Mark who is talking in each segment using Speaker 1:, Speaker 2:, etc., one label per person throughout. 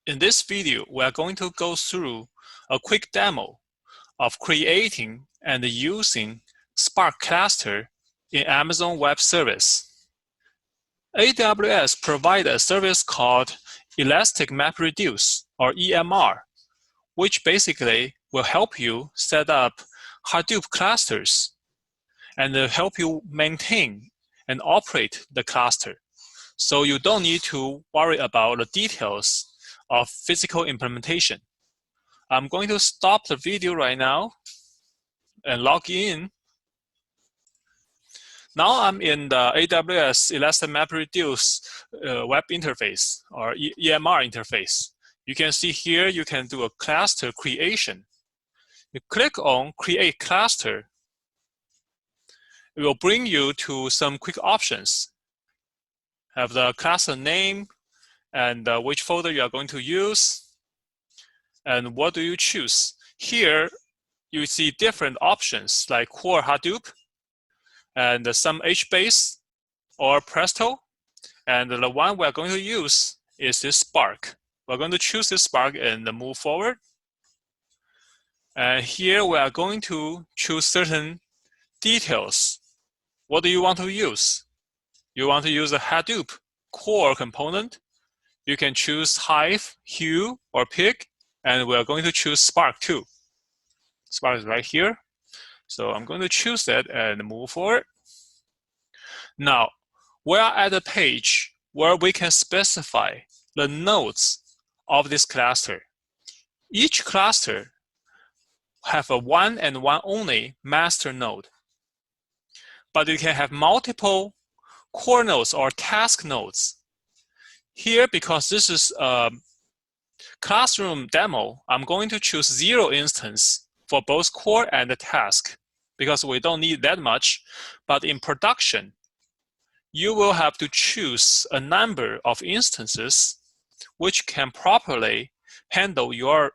Speaker 1: In this video, we are going to go through a quick demo of creating and using Spark Cluster in Amazon Web Service. AWS provides a service called Elastic MapReduce, or EMR, which basically will help you set up Hadoop clusters and help you maintain and operate the cluster. So you don't need to worry about the details of physical implementation. I'm going to stop the video right now and log in. Now I'm in the AWS Elastic MapReduce web interface, or EMR interface. You can see here you can do a cluster creation. You click on Create Cluster. It will bring you to some quick options. Have the cluster name and which folder you are going to use, and what do you choose. Here you see different options like Core Hadoop and some HBase or Presto, and the one we are going to use is this Spark. We're going to choose this Spark and move forward. And here we are going to choose certain details. What do you want to use? You want to use a Hadoop core component. You can choose Hive, Hue, or Pig, and we're going to choose Spark too. Spark is right here. So I'm going to choose that and move forward. Now, we are at a page where we can specify the nodes of this cluster. Each cluster have a one and one only master node, but you can have multiple core nodes or task nodes. Here, because this is a classroom demo, I'm going to choose 0 instance for both core and the task because we don't need that much. But in production, you will have to choose a number of instances which can properly handle your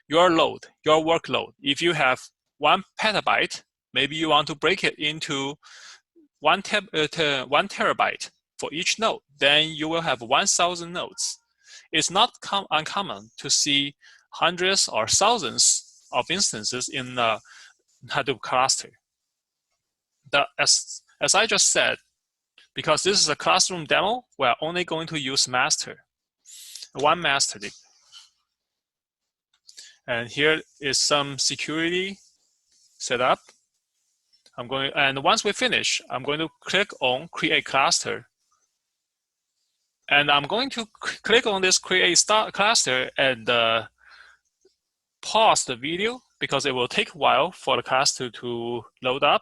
Speaker 1: load, your workload. If you have 1 petabyte, maybe you want to break it into 1 terabyte for each node, then you will have 1,000 nodes. It's not uncommon to see hundreds or thousands of instances in a Hadoop cluster. As I just said, because this is a classroom demo, we're only going to use master, one master. And here is some security setup. And once we finish, I'm going to click on Create Cluster. And I'm going to click on this Create Cluster and pause the video because it will take a while for the cluster to load up.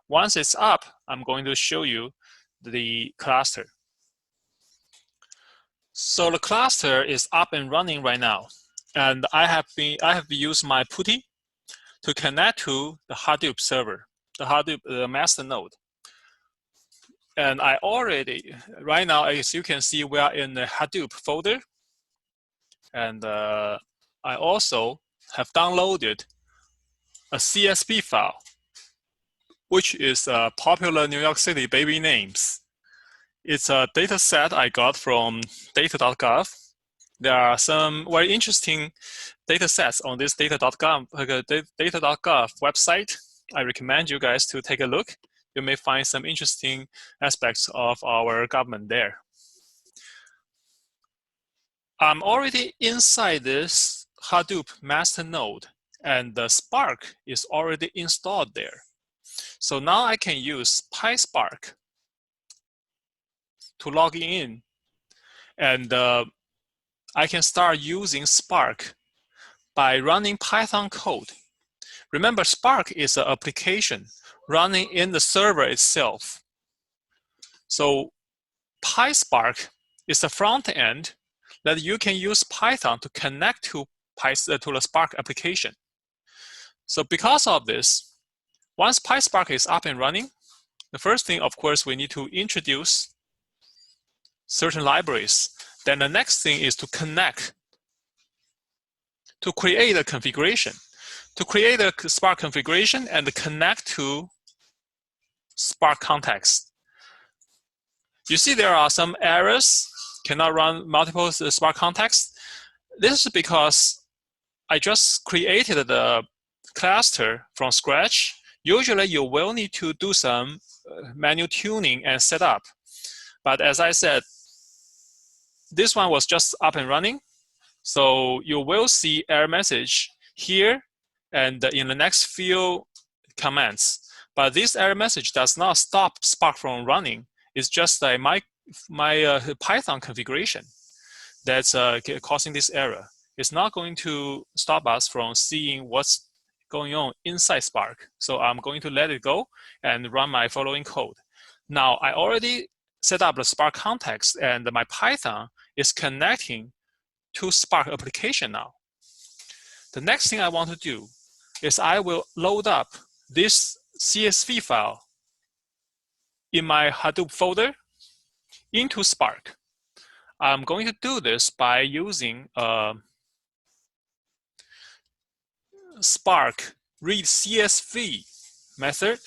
Speaker 1: Once it's up, I'm going to show you the cluster. So the cluster is up and running right now. And I have used my PuTTY to connect to the Hadoop server, the Hadoop master node. And I already, right now, as you can see, we are in the Hadoop folder. And I also have downloaded a CSV file, which is a popular New York City baby names. It's a data set I got from data.gov. There are some very interesting data sets on this data.gov website. I recommend you guys to take a look. You may find some interesting aspects of our government there. I'm already inside this Hadoop master node, and the Spark is already installed there. So now I can use PySpark to log in, and I can start using Spark by running Python code. Remember, Spark is an application running in the server itself. So PySpark is the front end that you can use Python to connect to the Spark application. So because of this, once PySpark is up and running, the first thing, of course, we need to introduce certain libraries. Then the next thing is to connect, to create a configuration. To create a Spark configuration and connect to Spark context. You see there are some errors cannot run multiple Spark contexts. This is because I just created the cluster from scratch. Usually you will need to do some manual tuning and setup. But as I said, this one was just up and running. So you will see error message here and in the next few commands. But this error message does not stop Spark from running. It's just my Python configuration that's causing this error. It's not going to stop us from seeing what's going on inside Spark. So I'm going to let it go and run my following code. Now, I already set up the Spark context, and my Python is connecting to Spark application now. The next thing I want to do is I will load up this CSV file in my Hadoop folder into Spark. I'm going to do this by using Spark read CSV method,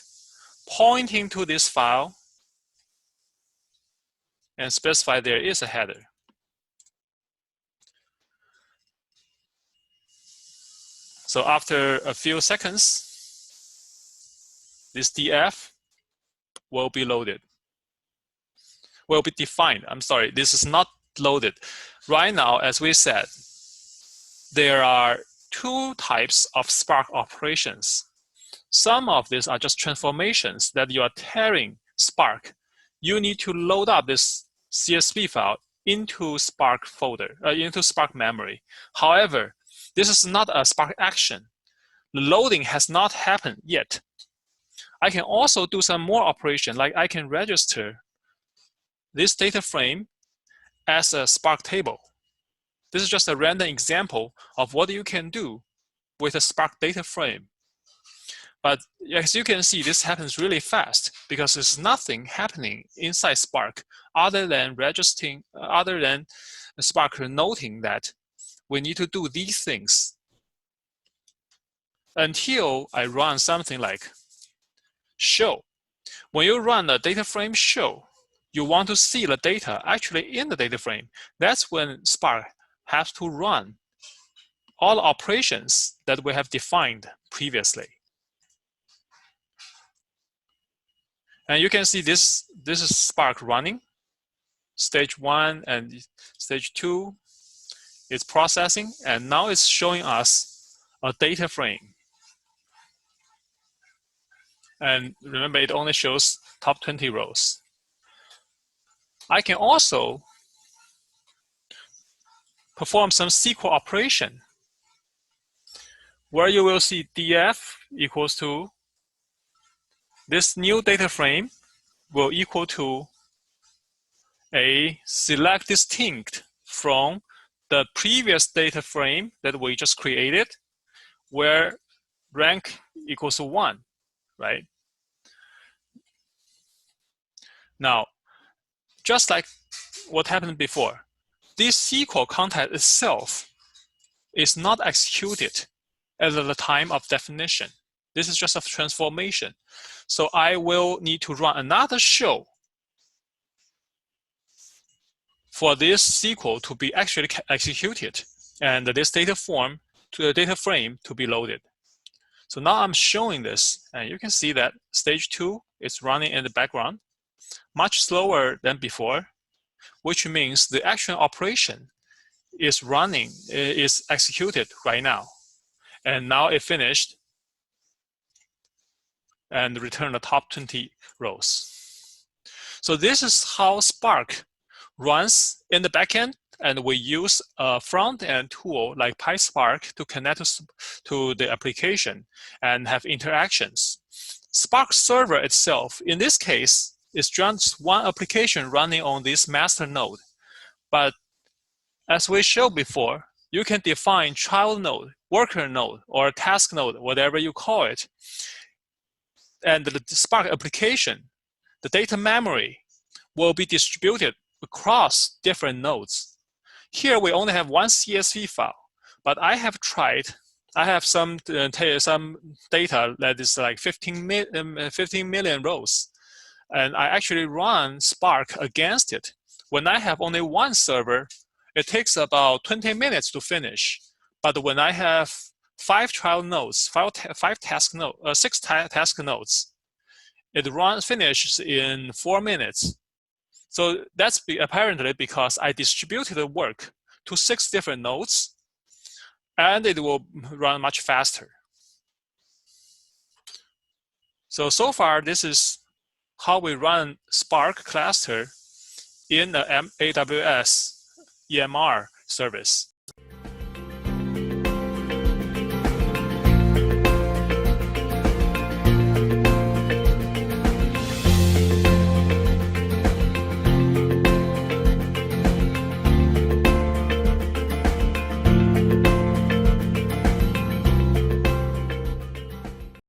Speaker 1: pointing to this file and specify there is a header. So after a few seconds, this df will be loaded, will be defined. I'm sorry, this is not loaded. Right now, as we said, there are two types of Spark operations. Some of these are just transformations that you are tearing Spark. You need to load up this CSV file into Spark folder, into Spark memory. However, this is not a Spark action. The loading has not happened yet. I can also do some more operation, like I can register this data frame as a Spark table. This is just a random example of what you can do with a Spark data frame. But as you can see, this happens really fast because there's nothing happening inside Spark other than registering, other than Spark noting that we need to do these things until I run something like show. When you run the data frame show, you want to see the data actually in the data frame. That's when Spark has to run all the operations that we have defined previously. And you can see this is Spark running. Stage 1 and stage 2 is processing, and now it's showing us a data frame. And remember, it only shows top 20 rows. I can also perform some SQL operation where you will see df equals to this new data frame will equal to a select distinct from the previous data frame that we just created, where rank equals to 1, right? Now, just like what happened before, this SQL context itself is not executed at the time of definition. This is just a transformation. So I will need to run another show for this SQL to be actually executed and this data frame to be loaded. So now I'm showing this, and you can see that stage 2 is running in the background, much slower than before, which means the actual operation is running, is executed right now. And now it finished and returned the top 20 rows. So this is how Spark runs in the backend, and we use a front-end tool like PySpark to connect to the application and have interactions. Spark server itself, in this case, is just one application running on this master node. But as we showed before, you can define child node, worker node, or task node, whatever you call it. And the Spark application, the data memory, will be distributed across different nodes. Here we only have one CSV file, but I have some data that is like 15 million rows, and I actually run Spark against it When I have only one server, it takes about 20 minutes to finish. But when I have 5 trial nodes, 6 task nodes, it finishes in 4 minutes. So that's apparently because I distributed the work to 6 different nodes, and it will run much faster. So far, this is how we run Spark cluster in the AWS EMR service.